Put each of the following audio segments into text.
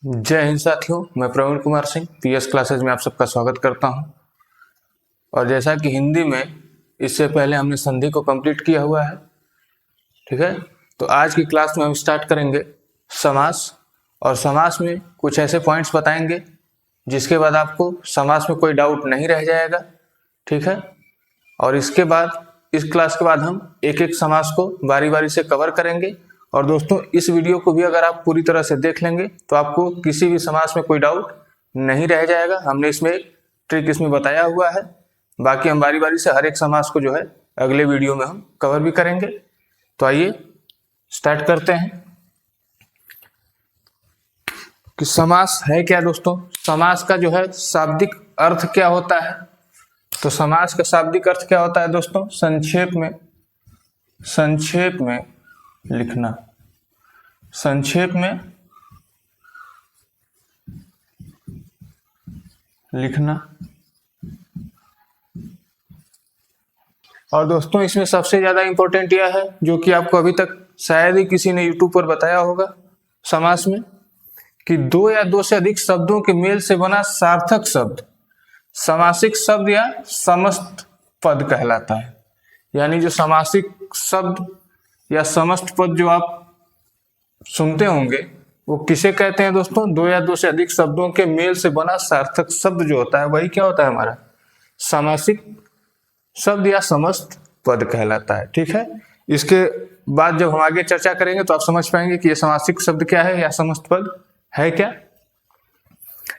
जय हिंद साथियों, मैं प्रवीण कुमार सिंह पीएस क्लासेज में आप सबका स्वागत करता हूं। और जैसा कि हिंदी में इससे पहले हमने संधि को कंप्लीट किया हुआ है, ठीक है। तो आज की क्लास में हम स्टार्ट करेंगे समास, और समास में कुछ ऐसे पॉइंट्स बताएंगे जिसके बाद आपको समास में कोई डाउट नहीं रह जाएगा, ठीक है। और इसके बाद इस क्लास के बाद हम एक एक समास को बारी बारी से कवर करेंगे। और दोस्तों, इस वीडियो को भी अगर आप पूरी तरह से देख लेंगे तो आपको किसी भी समास में कोई डाउट नहीं रह जाएगा। हमने इसमें एक ट्रिक इसमें बताया हुआ है। बाकी हम बारी बारी से हर एक समास को जो है अगले वीडियो में हम कवर भी करेंगे। तो आइए स्टार्ट करते हैं कि समास है क्या। दोस्तों, समास का जो है शाब्दिक अर्थ क्या होता है। तो समास का शाब्दिक अर्थ क्या होता है दोस्तों, संक्षेप में लिखना, संक्षेप में लिखना। और दोस्तों, इसमें सबसे ज्यादा इंपॉर्टेंट यह है, जो कि आपको अभी तक शायद ही किसी ने यूट्यूब पर बताया होगा समास में, कि दो या दो से अधिक शब्दों के मेल से बना सार्थक शब्द समासिक शब्द या समस्त पद कहलाता है। यानी जो समासिक शब्द या समस्त पद जो आप सुनते होंगे वो किसे कहते हैं दोस्तों, दो या दो से अधिक शब्दों के मेल से बना सार्थक शब्द जो होता है वही क्या होता है, हमारा समासिक शब्द या समस्त पद कहलाता है, ठीक है। इसके बाद जब हम आगे चर्चा करेंगे तो आप समझ पाएंगे कि ये समासिक शब्द क्या है या समस्त पद है क्या।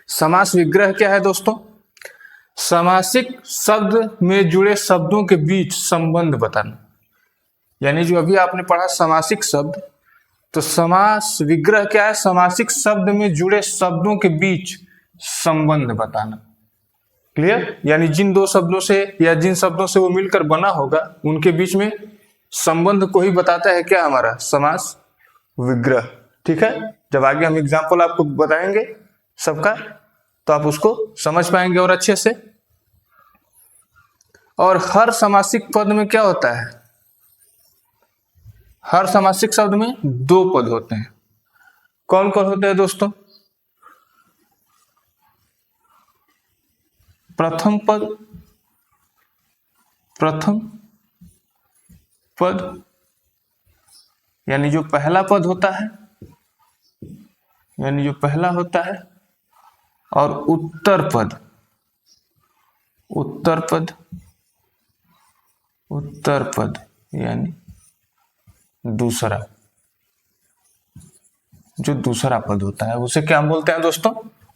समास विग्रह क्या है दोस्तों, समासिक शब्द में जुड़े शब्दों के बीच संबंध बताना। यानी जो अभी आपने पढ़ा समासिक शब्द, तो समास विग्रह क्या है, समासिक शब्द में जुड़े शब्दों के बीच संबंध बताना। क्लियर। यानी जिन दो शब्दों से या जिन शब्दों से वो मिलकर बना होगा उनके बीच में संबंध को ही बताता है क्या, हमारा समास विग्रह, ठीक है। जब आगे हम एग्जाम्पल आपको बताएंगे सबका तो आप उसको समझ पाएंगे और अच्छे से। और हर समासिक पद में क्या होता है, हर समासिक शब्द में दो पद होते हैं। कौन कौन होते हैं दोस्तों, प्रथम पद यानी जो पहला पद होता है, यानी जो पहला होता है, और उत्तर पद यानी दूसरा, जो दूसरा पद होता है उसे क्या हम बोलते हैं दोस्तों,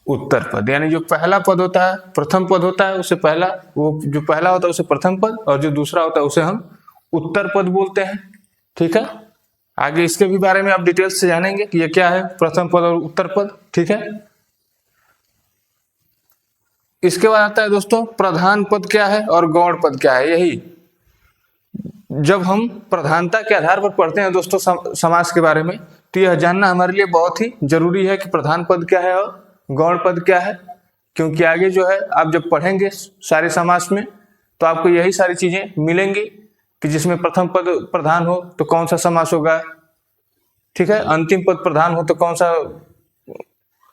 उत्तर पद। यानी जो पहला पद होता है, प्रथम पद होता है, उसे पहला, वो जो पहला होता है उसे प्रथम पद, और जो दूसरा होता है उसे हम उत्तर पद बोलते हैं, ठीक है। आगे इसके भी बारे में आप डिटेल्स से जानेंगे कि ये क्या है, प्रथम पद और उत्तर पद, ठीक है। इसके बाद आता है दोस्तों प्रधान पद क्या है और गौण पद क्या है। यही जब हम प्रधानता के आधार पर पढ़ते हैं दोस्तों समास के बारे में, तो यह जानना हमारे लिए बहुत ही जरूरी है कि प्रधान पद क्या है और गौण पद क्या है। क्योंकि आगे जो है आप जब पढ़ेंगे सारे समास में तो आपको यही सारी चीजें मिलेंगी कि जिसमें प्रथम पद प्रधान हो तो कौन सा समास होगा, ठीक है, अंतिम पद प्रधान हो तो कौन सा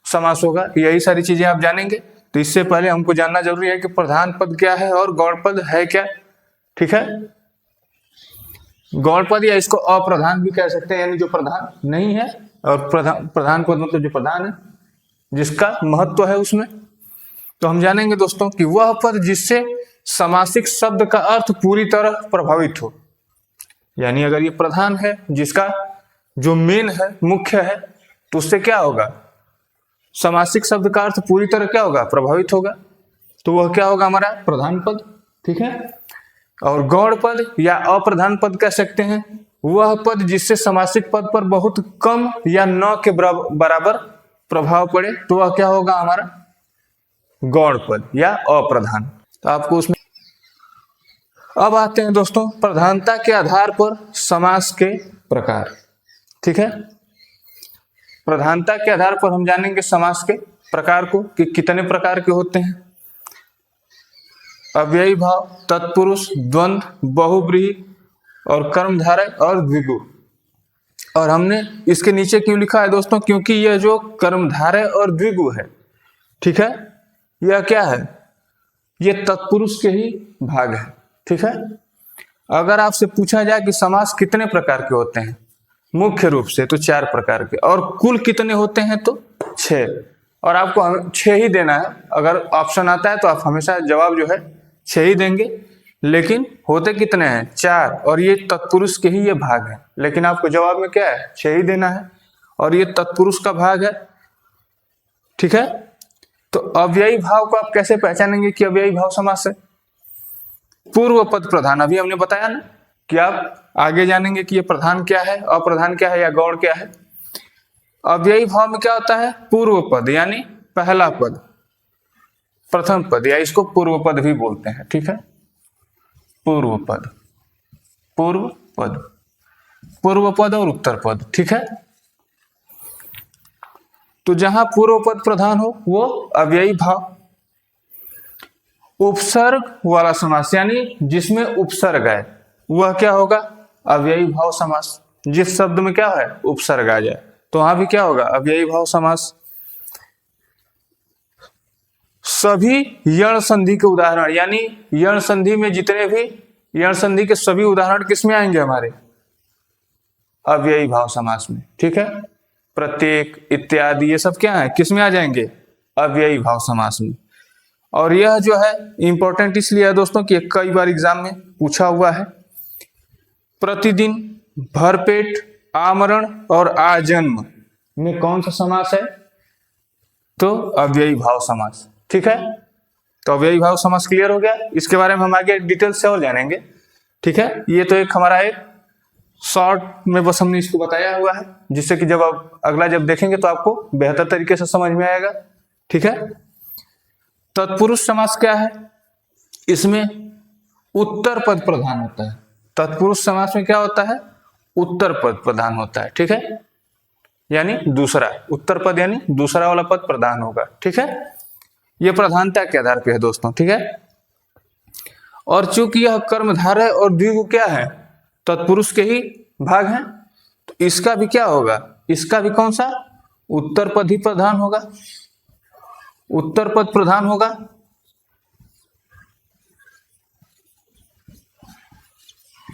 समास होगा, यही सारी चीजें आप जानेंगे। तो इससे पहले हमको जानना जरूरी है कि प्रधान पद क्या है और गौण पद है क्या, ठीक है। गौण पद या इसको अप्रधान भी कह सकते हैं, यानी जो प्रधान नहीं है, और प्रधान पद मतलब जो प्रधान है, जिसका महत्व है उसमें। तो हम जानेंगे दोस्तों कि वह पद जिससे समासिक शब्द का अर्थ पूरी तरह प्रभावित हो। यानी अगर ये प्रधान है, जिसका जो मेन है, मुख्य है, तो उससे क्या होगा, समासिक शब्द का अर्थ पूरी तरह क्या होगा, प्रभावित होगा। तो वह क्या होगा, हमारा प्रधान पद, ठीक है। और गौण पद या अप्रधान पद कह सकते हैं वह पद जिससे समासिक पद पर बहुत कम या न के बराबर प्रभाव पड़े, तो वह क्या होगा, हमारा गौण पद या अप्रधान। तो आपको उसमें अब आते हैं दोस्तों प्रधानता के आधार पर समास के प्रकार, ठीक है। प्रधानता के आधार पर हम जानेंगे समास के प्रकार को कि कितने प्रकार के होते हैं। अव्ययी भाव, तत्पुरुष, द्वंद्व, बहुब्रीहि और कर्मधारय और द्विगु। और हमने इसके नीचे क्यों लिखा है दोस्तों, क्योंकि यह जो कर्मधारय और द्विगु है, ठीक है, यह क्या है, ये तत्पुरुष के ही भाग है, ठीक है। अगर आपसे पूछा जाए कि समास कितने प्रकार के होते हैं, मुख्य रूप से तो 4 प्रकार के, और कुल कितने होते हैं तो 6, और आपको 6 ही देना है। अगर ऑप्शन आता है तो आप हमेशा जवाब जो है 6 ही देंगे, लेकिन होते कितने हैं 4, और ये तत्पुरुष के ही ये भाग है, लेकिन आपको जवाब में क्या है 6 ही देना है, और ये तत्पुरुष का भाग है, ठीक है। तो अव्ययी भाव को आप कैसे पहचानेंगे कि अव्ययी भाव समास है, पूर्व पद प्रधान, अभी हमने बताया ना कि आप आगे जानेंगे कि ये प्रधान क्या है, अप्रधान क्या है या गौण क्या है। अव्ययी भाव में क्या होता है, पूर्व पद यानी पहला पद, प्रथम पद, या इसको पूर्व पद भी बोलते हैं, ठीक है, पूर्व पद, पूर्व पद, पूर्व पद और उत्तर पद, ठीक है। तो जहां पूर्व पद प्रधान हो वो अव्ययी भाव। उपसर्ग वाला समास यानी जिसमें उपसर्ग है वह क्या होगा, अव्ययी भाव समास। जिस शब्द में क्या है उपसर्ग आ जाए तो वहां भी क्या होगा, अव्ययी भाव समास। सभी यण संधि के उदाहरण, यानी यण संधि में जितने भी यण संधि के सभी उदाहरण किसमें आएंगे, हमारे अव्ययी भाव समास में, ठीक है। प्रत्येक, इत्यादि, ये सब क्या है, किसमें आ जाएंगे, अव्ययी भाव समास में। और यह जो है इंपॉर्टेंट इसलिए है दोस्तों कि कई बार एग्जाम में पूछा हुआ है। प्रतिदिन, भरपेट, आमरण और आजन्म में कौन सा समास है, तो अव्ययी भाव समास, ठीक है। तो अव्ययी भाव समास क्लियर हो गया, इसके बारे में हम आगे डिटेल से और जानेंगे, ठीक है। ये तो एक हमारा एक शॉर्ट में बस हमने इसको बताया हुआ है, जिससे कि जब आप अगला जब देखेंगे तो आपको बेहतर तरीके से समझ में आएगा, ठीक है। तत्पुरुष समास क्या है, इसमें उत्तर पद प्रधान होता है। तत्पुरुष समास में क्या होता है, उत्तर पद प्रधान होता है, ठीक है, यानी दूसरा, उत्तर पद यानी दूसरा वाला पद प्रधान होगा, ठीक है। यह प्रधानता के आधार पर है दोस्तों, ठीक है। और चूंकि यह कर्मधारय और द्विगु क्या है, तत्पुरुष के ही भाग हैं, तो इसका भी क्या होगा, इसका भी कौन सा, उत्तर पद ही प्रधान होगा, उत्तर पद प्रधान होगा।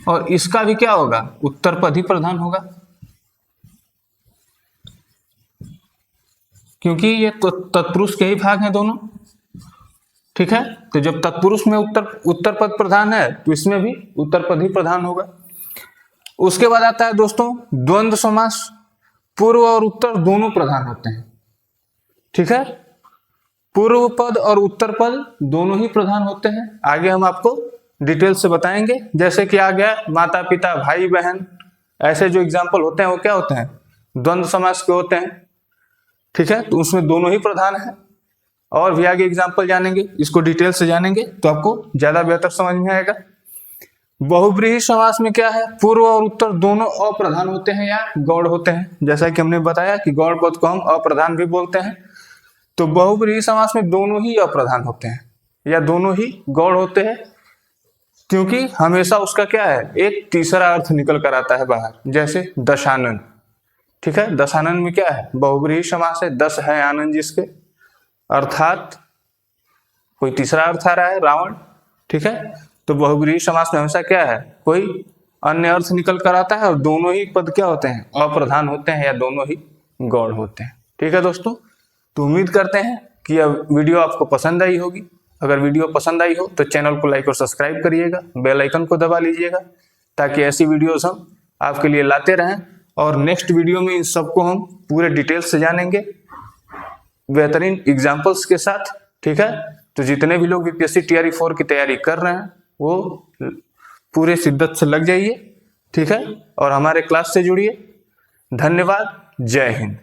और इसका भी क्या होगा, उत्तर पद ही प्रधान होगा, क्योंकि ये तो तत्पुरुष के ही भाग हैं दोनों, ठीक है। तो जब तत्पुरुष में उत्तर पद प्रधान है तो इसमें भी उत्तर पद ही प्रधान होगा। उसके बाद आता है दोस्तों द्वंद्व समास, पूर्व और उत्तर दोनों प्रधान होते हैं, ठीक है। पूर्व पद और उत्तर पद दोनों ही प्रधान होते हैं, आगे हम आपको डिटेल से बताएंगे। जैसे कि आ गया माता पिता, भाई बहन, ऐसे जो एग्जाम्पल होते हैं वो क्या होते हैं, द्वंद्व समास के होते हैं, ठीक है। तो उसमें दोनों ही प्रधान है। और भी आगे एग्जाम्पल जानेंगे, इसको डिटेल से जानेंगे तो आपको ज्यादा बेहतर समझ में आएगा। बहुब्रीहि समास में क्या है, पूर्व और उत्तर दोनों अप्रधान होते हैं या गौड़ होते हैं। जैसा कि हमने बताया कि गौड़ पद को हम अप्रधान भी बोलते हैं, तो बहुब्रीहि समास में दोनों ही अप्रधान होते हैं या दोनों ही गौड़ होते हैं, क्योंकि हमेशा उसका क्या है, एक तीसरा अर्थ निकल कर आता है बाहर। जैसे दशानन, ठीक है, दशानन में क्या है, बहुब्रीहि समास है, 10 है आनंद जिसके, अर्थात कोई तीसरा अर्थ आ रहा है रावण, ठीक है। तो बहुब्रीहि समास में हमेशा क्या है, कोई अन्य अर्थ निकल कर आता है और दोनों ही पद क्या होते हैं, अप्रधान होते हैं या दोनों ही गौड़ होते हैं, ठीक है दोस्तों। तो उम्मीद करते हैं कि यह वीडियो आपको पसंद आई होगी। अगर वीडियो पसंद आई हो तो चैनल को लाइक और सब्सक्राइब करिएगा, बेल आइकन को दबा लीजिएगा, ताकि ऐसी वीडियोस हम आपके लिए लाते रहें। और नेक्स्ट वीडियो में इन सबको हम पूरे डिटेल से जानेंगे बेहतरीन एग्जाम्पल्स के साथ, ठीक है। तो जितने भी लोग बीपीएससी टीआरई 4 की तैयारी कर रहे हैं वो पूरे शिद्दत से लग जाइए, ठीक है, और हमारे क्लास से जुड़िए। धन्यवाद, जय हिंद।